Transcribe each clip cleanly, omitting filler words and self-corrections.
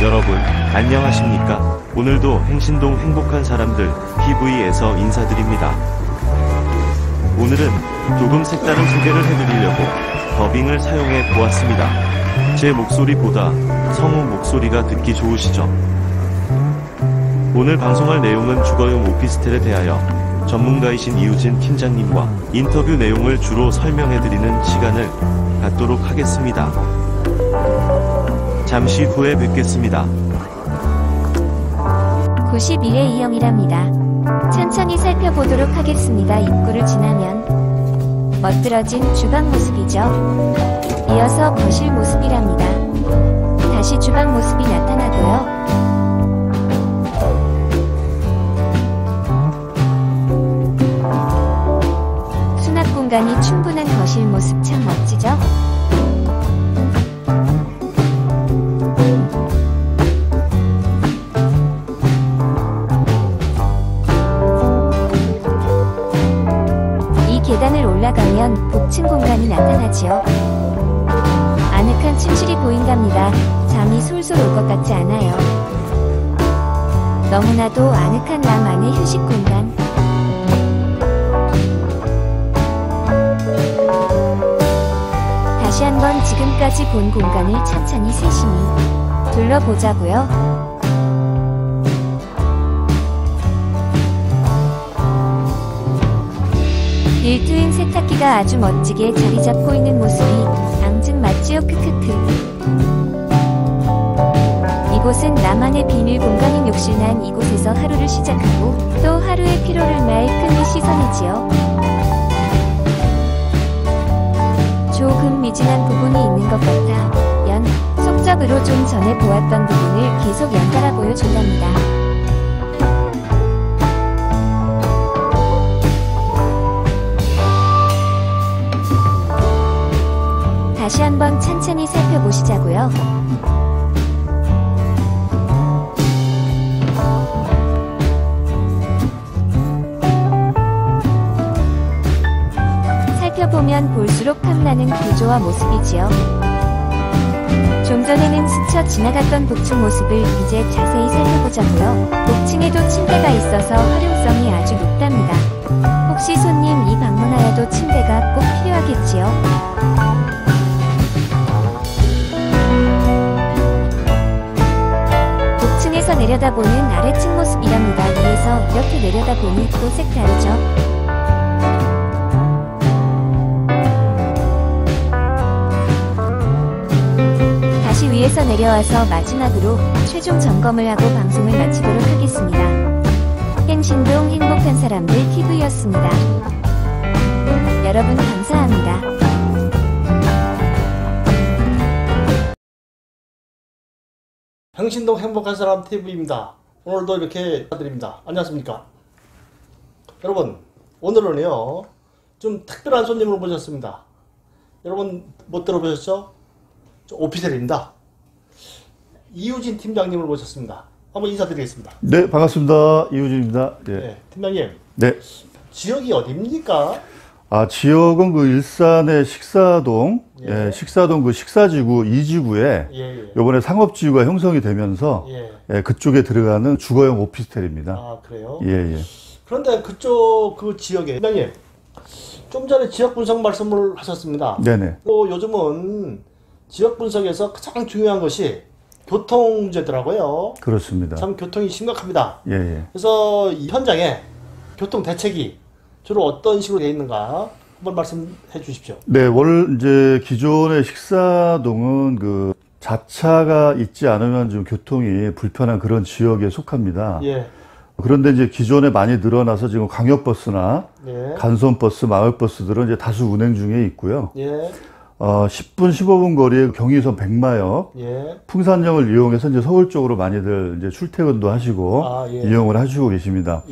여러분, 안녕하십니까? 오늘도 행신동 행복한 사람들 TV에서 인사드립니다. 오늘은 조금 색다른 소개를 해드리려고 더빙을 사용해 보았습니다. 제 목소리보다 성우 목소리가 듣기 좋으시죠? 오늘 방송할 내용은 주거용 오피스텔에 대하여 전문가이신 이우진 팀장님과 인터뷰 내용을 주로 설명해드리는 시간을 갖도록 하겠습니다. 잠시 후에 뵙겠습니다. 91의 이영이랍니다. 천천히 살펴보도록 하겠습니다. 입구를 지나면 멋들어진 주방 모습이죠. 이어서 거실 모습이랍니다. 다시 주방 모습이 나타나고요. 수납 공간이 충분한 거실 모습 참 멋지죠? 계단을 올라가면 복층 공간이 나타나지요. 아늑한 침실이 보인답니다. 잠이 솔솔 올 것 같지 않아요. 너무나도 아늑한 남 안의 휴식 공간. 다시 한번 지금까지 본 공간을 천천히 세심히 둘러보자고요. 일트윈 세탁기가 아주 멋지게 자리 잡고 있는 모습이 앙증맞지요. 크크크. 이곳은 나만의 비밀 공간인 욕실. 난 이곳에서 하루를 시작하고 또 하루의 피로를 말 끈이 시선이지요. 조금 미진한 부분이 있는 것 같아 연속적으로 좀 전에 보았던 부분을 계속 연달아 보여준답니다. 다시 한번 천천히 살펴보시자고요. 살펴보면 볼수록 탐나는 구조와 모습이지요. 좀 전에는 스쳐 지나갔던 복층 모습을 이제 자세히 살펴보자고요. 복층에도 침대가 있어서 활용성이 아주 높답니다. 혹시 손님 이 방문하여도 침대가 꼭 필요하겠지요? 에서 내려다보는 아래층 모습이랍니다. 위에서 이렇게 내려다보니 또 색다르죠. 다시 위에서 내려와서 마지막으로 최종 점검을 하고 방송을 마치도록 하겠습니다. 행신동 행복한 사람들 TV였습니다. 여러분 감사합니다. 행신동 행복한 사람 TV입니다. 오늘도 이렇게 드립니다. 안녕하십니까? 여러분, 오늘은요 좀 특별한 손님을 모셨습니다. 여러분 못 들어보셨죠? 오피스텔입니다. 이우진 팀장님을 모셨습니다. 한번 인사드리겠습니다. 네, 반갑습니다. 이우진입니다. 예. 네, 팀장님. 네. 지역이 어디입니까? 지역은 그 일산의 식사동, 예. 식사동 그 식사지구 2지구에 요번에 상업지구가 형성이 되면서 그쪽에 들어가는 주거용 오피스텔입니다. 아, 그래요? 예. 그런데 그쪽 그 지역에 팀장님, 좀 전에 지역 분석 말씀을 하셨습니다. 네네. 또 요즘은 지역 분석에서 가장 중요한 것이 교통 문제더라고요. 그렇습니다. 참 교통이 심각합니다. 예. 그래서 이 현장에 교통 대책이 주로 어떤 식으로 되어 있는가 한번 말씀해 주십시오. 네, 이제 기존의 식사동은 그 자차가 있지 않으면 좀 교통이 불편한 그런 지역에 속합니다. 예. 그런데 이제 기존에 많이 늘어나서 지금 광역버스나 간선버스, 마을버스들은 이제 다수 운행 중에 있고요. 10분, 15분 거리에 경의선 백마역, 풍산역을 이용해서 이제 서울 쪽으로 많이들 이제 출퇴근도 하시고 이용을 하시고 계십니다.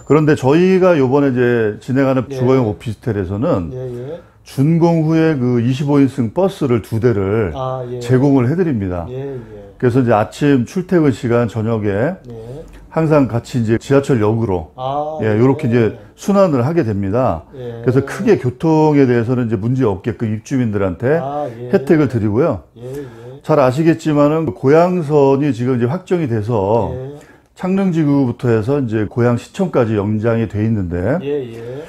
그런데 저희가 요번에 이제 진행하는 주거용 오피스텔에서는 준공 후에 그 25인승 버스를 2대를 제공을 해드립니다. 그래서 이제 아침 출퇴근 시간 저녁에 항상 같이 이제 지하철역으로 요렇게 이제 순환을 하게 됩니다. 그래서 크게 교통에 대해서는 이제 문제 없게끔 입주민들한테 혜택을 드리고요. 잘 아시겠지만은 고양선이 지금 이제 확정이 돼서 예. 창릉지구부터 해서 이제 고양시청까지 연장이 돼 있는데 예, 예.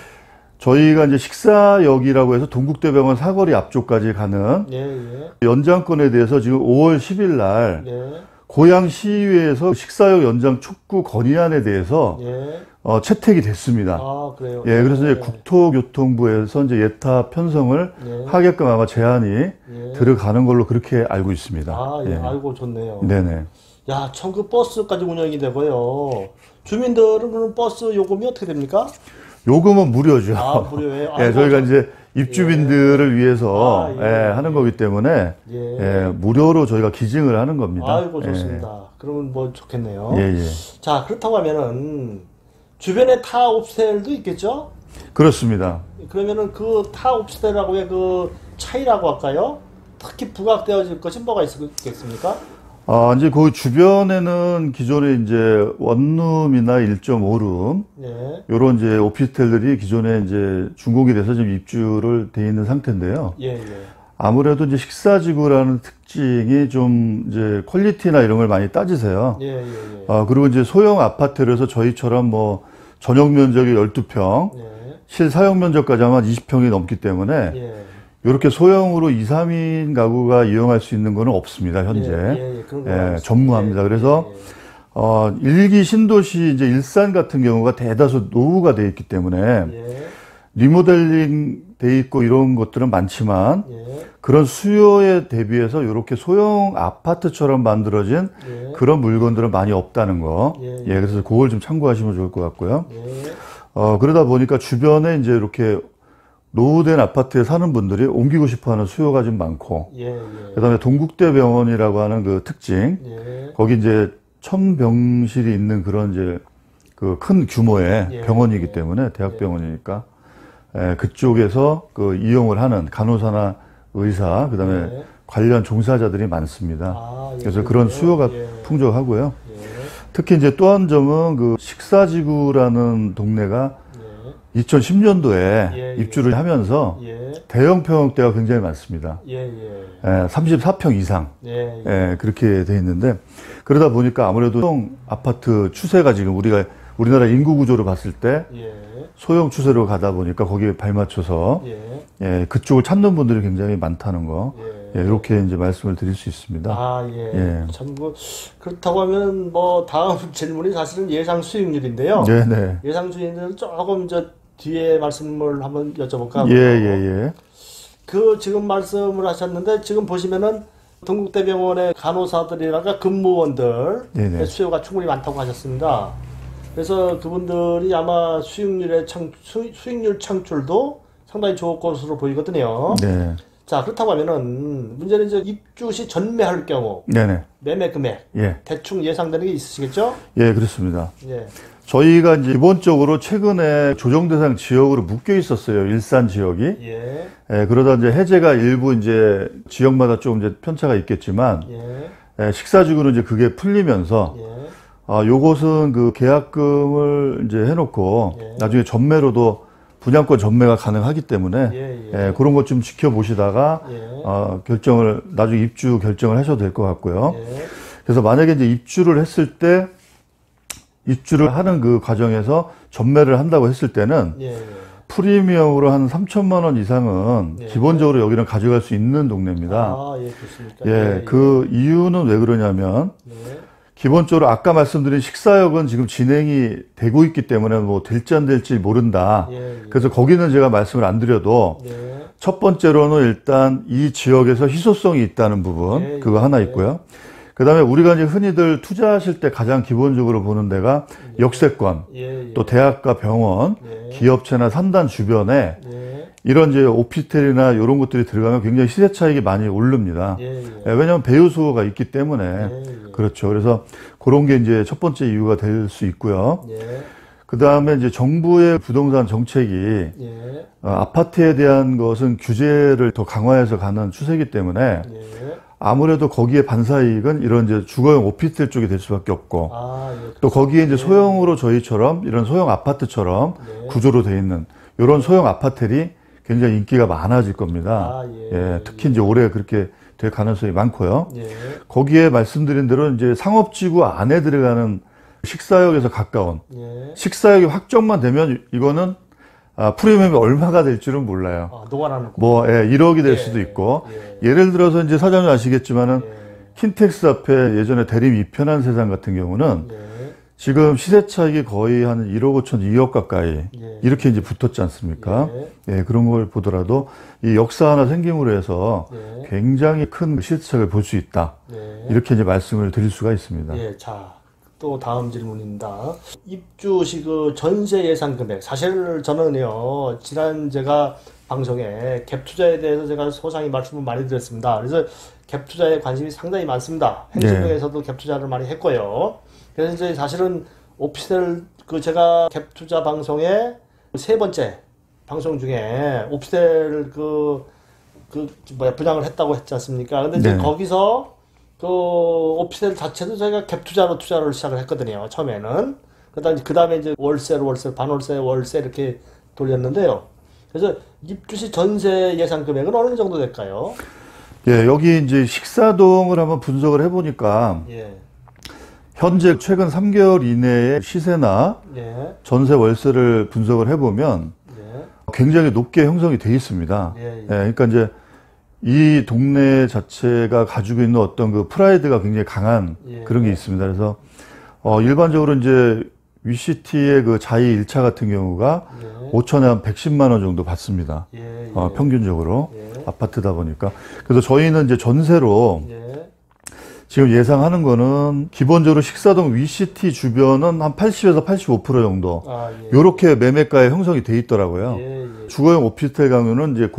저희가 이제 식사역이라고 해서 동국대병원 사거리 앞쪽까지 가는 예, 예. 연장권에 대해서 지금 5월 10일 날 예. 고양시의회에서 식사역 연장 촉구 건의안에 대해서 예. 채택이 됐습니다. 아, 그래요? 예, 그래서 이제 예. 국토교통부에서 이제 예타 편성을 예. 하게끔 아마 제안이 예. 들어가는 걸로 그렇게 알고 있습니다. 아, 예. 예. 아이고, 좋네요. 네네. 야, 참 그 버스까지 운영이 되고요. 주민들은 그럼 버스 요금이 어떻게 됩니까? 요금은 무료죠. 아, 무료예요? 예, 아이고, 저희가 이제 입주민들을 위해서 아, 예. 하는 거기 때문에 예. 무료로 저희가 기증을 하는 겁니다. 아이고, 좋습니다. 그러면 뭐 좋겠네요. 예, 예. 자, 그렇다고 하면은 주변에 타 옵셀도 있겠죠? 그렇습니다. 그러면은 그 타 옵셀하고의 그 차이라고 할까요? 특히 부각되어질 것이 뭐가 있겠습니까? 이제 그 주변에는 기존에 이제 원룸이나 1.5룸, 예. 요런 이제 오피스텔들이 기존에 이제 준공이 돼서 지금 입주를 돼 있는 상태인데요. 예, 예. 아무래도 이제 식사지구라는 특징이 좀 이제 퀄리티나 이런 걸 많이 따지세요. 예, 예, 예. 그리고 이제 소형 아파트라서 저희처럼 뭐 전용 면적이 12평, 예. 실사용 면적까지 아마 20평이 넘기 때문에 예. 이렇게 소형으로 2, 3인 가구가 이용할 수 있는 거는 없습니다, 현재. 그런 거 알겠습니다. 전무합니다. 그래서, 일기 신도시 이제 일산 같은 경우가 대다수 노후가 돼 있기 때문에, 예. 리모델링 돼 있고 이런 것들은 많지만, 예. 그런 수요에 대비해서 이렇게 소형 아파트처럼 만들어진 예. 그런 물건들은 많이 없다는 거. 예. 그래서 그걸 좀 참고하시면 좋을 것 같고요. 예. 그러다 보니까 주변에 이제 이렇게 노후된 아파트에 사는 분들이 옮기고 싶어 하는 수요가 좀 많고, 예. 그 다음에 동국대병원이라고 하는 그 특징, 예. 거기 이제 1000병실이 있는 그런 이제 그 큰 규모의 예. 병원이기 때문에, 대학병원이니까, 그쪽에서 그 이용을 하는 간호사나 의사, 그 다음에 예. 관련 종사자들이 많습니다. 아, 예. 그래서 그런 수요가 예. 풍족하고요. 예. 특히 이제 또 한 점은 그 식사지구라는 동네가 예. 2010년도에 예. 입주를 하면서 예. 대형 평형대가 굉장히 많습니다. 예. 34평 이상. 예. 그렇게 돼 있는데, 그러다 보니까 아무래도 소형 아파트 추세가 지금 우리나라 인구 구조로 봤을 때 예. 소형 추세로 가다 보니까 거기에 발맞춰서 예. 그쪽을 찾는 분들이 굉장히 많다는 거. 이렇게 이제 말씀을 드릴 수 있습니다. 아, 예. 참, 그렇다고 하면, 다음 질문이 사실은 예상 수익률인데요. 네네. 예상 수익률은 조금 뒤에 말씀을 한번 여쭤볼까 하고요. 예. 지금 말씀을 하셨는데, 지금 보시면은, 동국대병원의 간호사들이라가 근무원들 네네. 수요가 충분히 많다고 하셨습니다. 그래서 그분들이 아마 수익률 창출도 상당히 좋을 것으로 보이거든요. 네. 자, 그렇다고 하면은 문제는 이제 입주 시 전매할 경우 네네. 매매 금액 대충 예상되는 게 있으시겠죠? 예, 그렇습니다. 예. 저희가 이제 기본적으로 최근에 조정 대상 지역으로 묶여 있었어요. 일산 지역이. 예. 그러다 이제 해제가 일부 이제 지역마다 좀 이제 편차가 있겠지만 식사지구는 이제 그게 풀리면서 요것은 그 계약금을 이제 해놓고 나중에 전매로도 분양권 전매가 가능하기 때문에 그런 것 좀 지켜보시다가 나중에 입주 결정을 하셔도 될 것 같고요. 그래서 만약에 이제 입주를 했을 때 입주를 하는 그 과정에서 전매를 한다고 했을 때는 프리미엄으로 한 3천만 원 이상은 기본적으로 여기는 가져갈 수 있는 동네입니다. 아, 좋습니까? 그 이유는 왜 그러냐면 기본적으로 아까 말씀드린 식사역은 지금 진행이 되고 있기 때문에 뭐 될지 안 될지 모른다. 그래서 거기는 제가 말씀을 안 드려도 첫 번째로는 일단 이 지역에서 희소성이 있다는 부분 그거 하나 있고요. 그 다음에 우리가 이제 흔히들 투자하실 때 가장 기본적으로 보는 데가 역세권, 또 대학과 병원, 기업체나 산단 주변에 이런 이제 오피스텔이나 이런 것들이 들어가면 굉장히 시세 차익이 많이 오릅니다. 왜냐하면 배우 수요가 있기 때문에 그렇죠. 그래서 그런 게 이제 첫 번째 이유가 될 수 있고요. 그 다음에 이제 정부의 부동산 정책이 아파트에 대한 것은 규제를 더 강화해서 가는 추세이기 때문에 아무래도 거기에 반사이익은 이런 이제 주거용 오피스텔 쪽이 될 수밖에 없고 또 거기에 이제 소형으로 저희처럼 이런 소형 아파트처럼 구조로 돼 있는 이런 소형 아파트들이 굉장히 인기가 많아질 겁니다. 특히 이제 올해 그렇게 될 가능성이 많고요. 거기에 말씀드린 대로 이제 상업지구 안에 들어가는 식사역에서 가까운 식사역이 확정만 되면 이거는 프리미엄이 얼마가 될지는 몰라요. 노관하는 뭐 1억이 될 수도 있고 예를 들어서 이제 사장님 아시겠지만은 킨텍스 앞에 예전에 대림 이편한 세상 같은 경우는 지금 시세 차익이 거의 한 1억 5천, 2억 가까이 이렇게 이제 붙었지 않습니까? 그런 걸 보더라도 이 역사 하나 생김으로 해서 굉장히 큰 시세 차익을 볼 수 있다. 이렇게 이제 말씀을 드릴 수가 있습니다. 자, 또 다음 질문입니다. 입주시 그 전세 예상 금액. 사실 저는요, 지난 제가 방송에 갭 투자에 대해서 제가 소상히 말씀을 많이 드렸습니다. 그래서 갭 투자에 관심이 상당히 많습니다. 행정부에서도 갭 투자를 많이 했고요. 그래서 이제 사실은 오피스텔 제가 갭 투자 방송에 세 번째 방송 중에 오피스텔 분양을 했다고 했지 않습니까? 근데 이제 거기서 오피스텔 자체도 저희가 갭 투자로 투자를 시작을 했거든요. 처음에는. 그 다음에 이제 월세, 반월세, 월세 이렇게 돌렸는데요. 그래서 입주시 전세 예상 금액은 어느 정도 될까요? 여기 이제 식사동을 한번 분석을 해보니까 현재 최근 3개월 이내의 시세나 전세 월세를 분석을 해보면 굉장히 높게 형성이 돼 있습니다. 그러니까 이제 이 동네 자체가 가지고 있는 어떤 그 프라이드가 굉장히 강한 그런 게 있습니다. 그래서 일반적으로 이제 위시티의 그 자이 1차 같은 경우가 5천에 한 110만 원 정도 받습니다. 평균적으로 아파트다 보니까. 그래서 저희는 이제 전세로 지금 예상하는 거는 기본적으로 식사동 위시티 주변은 한 80에서 85% 정도 요렇게 매매가에 형성이 돼 있더라고요. 주거용 오피스텔 강요는 이제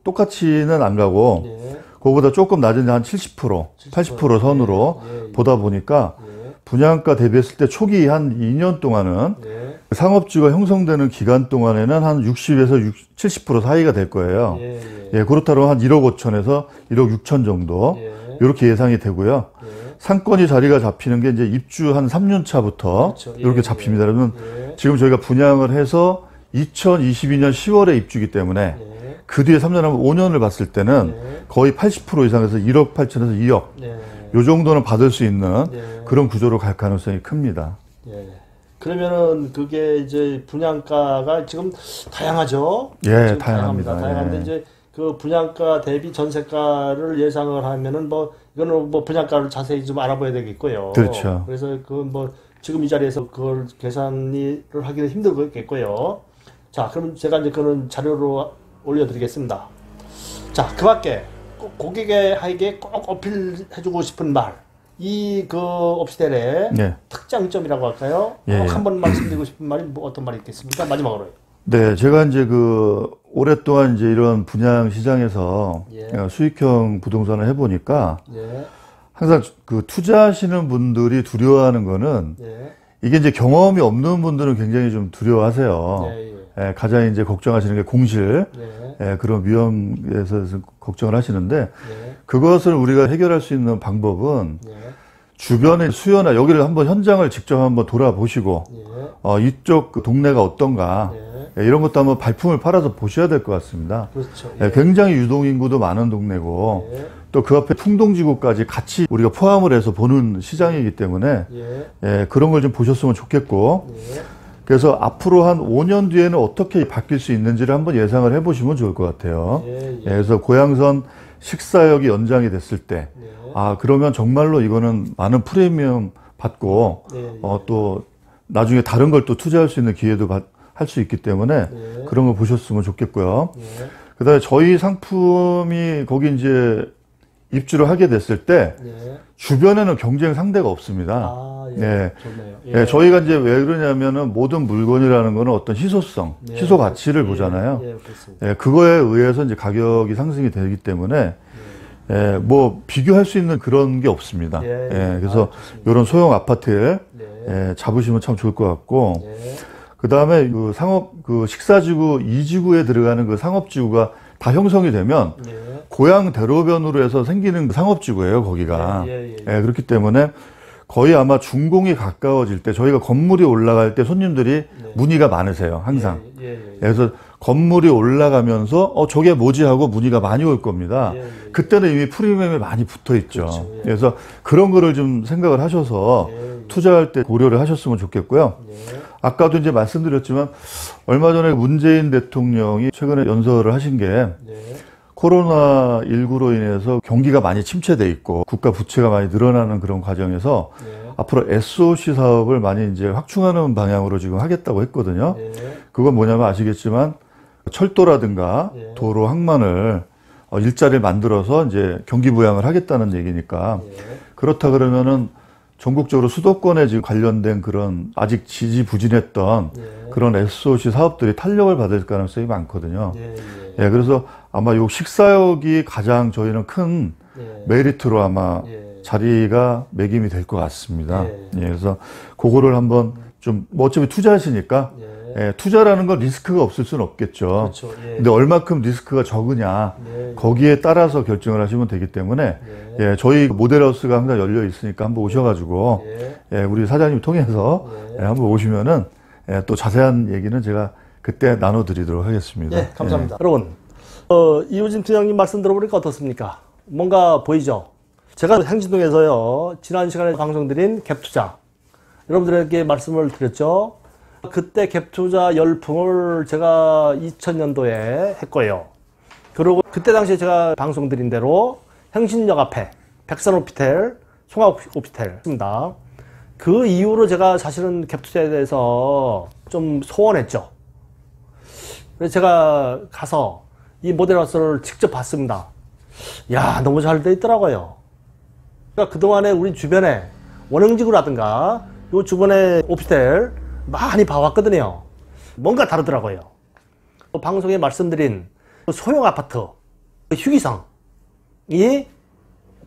똑같이는 안 가고 그거보다 조금 낮은 한 70%, 80% 선으로 보다 보니까 분양가 대비했을 때 초기 한 2년 동안은 상업지가 형성되는 기간 동안에는 한 60에서 70% 사이가 될 거예요. 그렇다면 한 1억 5천에서 1억 6천 정도 이렇게 예상이 되고요. 상권이 자리가 잡히는 게 이제 입주 한 3년 차부터 이렇게 잡힙니다. 그러면 지금 저희가 분양을 해서 2022년 10월에 입주기 때문에 그 뒤에 3년 하면 5년을 봤을 때는 거의 80% 이상에서 1억 8천에서 2억 요 정도는 받을 수 있는 그런 구조로 갈 가능성이 큽니다. 그러면은 그게 이제 분양가가 지금 다양하죠? 지금 다양합니다. 다양한데 이제 그 분양가 대비 전세가를 예상을 하면은 이거는 분양가를 자세히 좀 알아봐야 되겠고요. 그렇죠. 그래서 지금 이 자리에서 그걸 계산을 하기는 힘들겠고요. 자, 그럼 제가 이제 그런 자료로 올려드리겠습니다. 자, 그 밖에 고객에게 꼭 어필해주고 싶은 말. 오피스텔의 특장점이라고 할까요? 꼭 한번 말씀드리고 싶은 말이 어떤 말이 있겠습니까? 마지막으로. 제가 이제 오랫동안 이제 이런 분양 시장에서 수익형 부동산을 해보니까 항상 투자하시는 분들이 두려워하는 거는 이게 이제 경험이 없는 분들은 굉장히 좀 두려워하세요. 가장 이제 걱정하시는 게 공실, 그런 위험에서 걱정을 하시는데 그것을 우리가 해결할 수 있는 방법은 주변의 수요나 여기를 한번 현장을 직접 한번 돌아보시고 이쪽 동네가 어떤가 이런 것도 한번 발품을 팔아서 보셔야 될 것 같습니다. 그렇죠. 굉장히 유동인구도 많은 동네고 또 그 앞에 풍동지구까지 같이 우리가 포함을 해서 보는 시장이기 때문에 그런 걸 좀 보셨으면 좋겠고 그래서 앞으로 한 5년 뒤에는 어떻게 바뀔 수 있는지를 한번 예상을 해보시면 좋을 것 같아요. 그래서 고양선 식사역이 연장이 됐을 때 그러면 정말로 이거는 많은 프리미엄 받고 또 나중에 다른 걸 또 투자할 수 있는 기회도 할 수 있기 때문에 그런 걸 보셨으면 좋겠고요. 그 다음에 저희 상품이 거기 이제 입주를 하게 됐을 때 주변에는 경쟁 상대가 없습니다. 좋네요. 저희가 이제 왜 그러냐면은 모든 물건이라는 거는 어떤 희소성, 희소 가치를 보잖아요. 그거에 의해서 이제 가격이 상승이 되기 때문에 비교할 수 있는 그런 게 없습니다. 그래서 이런 소형 아파트에 잡으시면 참 좋을 것 같고 그 다음에 식사지구 2지구에 들어가는 그 상업지구가 다 형성이 되면 고향 대로변으로 해서 생기는 상업지구예요, 거기가. 그렇기 때문에 거의 아마 준공이 가까워질 때 저희가 건물이 올라갈 때 손님들이 문의가 많으세요, 항상. 그래서 건물이 올라가면서 저게 뭐지 하고 문의가 많이 올 겁니다. 그때는 이미 프리미엄이 많이 붙어 있죠. 그렇죠. 예. 그래서 그런 거를 좀 생각을 하셔서 투자할 때 고려를 하셨으면 좋겠고요. 아까도 이제 말씀드렸지만 얼마 전에 문재인 대통령이 최근에 연설을 하신 게 코로나19로 인해서 경기가 많이 침체돼 있고 국가 부채가 많이 늘어나는 그런 과정에서 앞으로 SOC 사업을 많이 이제 확충하는 방향으로 지금 하겠다고 했거든요. 그건 뭐냐면 아시겠지만 철도라든가 도로 항만을 일자리를 만들어서 이제 경기 부양을 하겠다는 얘기니까 그렇다 그러면은 전국적으로 수도권에 지금 관련된 그런 아직 지지부진했던 그런 SOC 사업들이 탄력을 받을 가능성이 많거든요. 그래서 아마 요 식사역이 가장 저희는 큰 메리트로 아마 자리가 매김이 될 것 같습니다. 그래서 그거를 한번 좀 뭐 어차피 투자하시니까 투자라는 건 리스크가 없을 수는 없겠죠. 그렇죠. 근데 얼마큼 리스크가 적으냐 거기에 따라서 결정을 하시면 되기 때문에 저희 모델하우스가 항상 열려 있으니까 한번 오셔가지고 우리 사장님 통해서 한번 오시면은 또 자세한 얘기는 제가 그때 나눠드리도록 하겠습니다. 감사합니다. 여러분, 이우진 팀장님 말씀 들어보니까 어떻습니까? 뭔가 보이죠? 제가 행신동에서요, 지난 시간에 방송드린 갭투자, 여러분들에게 말씀을 드렸죠? 그때 갭투자 열풍을 제가 2000년도에 했고요. 그리고 그때 당시에 제가 방송드린 대로 행신역 앞에 백산오피텔, 송화오피텔 했습니다. 그 이후로 제가 사실은 갭투자에 대해서 좀 소원했죠. 그래서 제가 가서 이 모델하우스를 직접 봤습니다. 야, 너무 잘 돼 있더라고요. 그러니까 그동안에 우리 주변에 원흥지구라든가 요 주변에 오피스텔 많이 봐왔거든요. 뭔가 다르더라고요. 방송에 말씀드린 소형 아파트, 휴기성이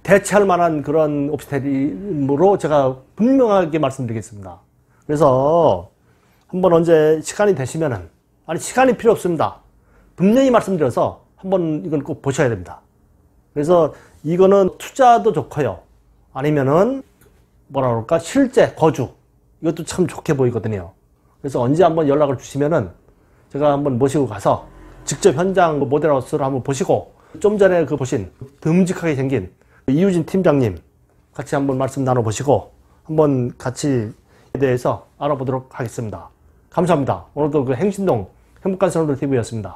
대체할 만한 그런 오피스텔이므로 제가 분명하게 말씀드리겠습니다. 그래서 한번 언제 시간이 되시면은, 아니 시간이 필요 없습니다. 분명히 말씀드려서 한번 이건 꼭 보셔야 됩니다. 그래서 이거는 투자도 좋고요. 아니면은 뭐라 그럴까, 실제 거주, 이것도 참 좋게 보이거든요. 그래서 언제 한번 연락을 주시면은 제가 한번 모시고 가서 직접 현장 모델하우스를 한번 보시고, 좀 전에 그 보신 듬직하게 생긴 이우진 팀장님 같이 한번 말씀 나눠보시고 한번 같이 에 대해서 알아보도록 하겠습니다. 감사합니다. 오늘도 그 행신동 행복한 선호들 TV였습니다.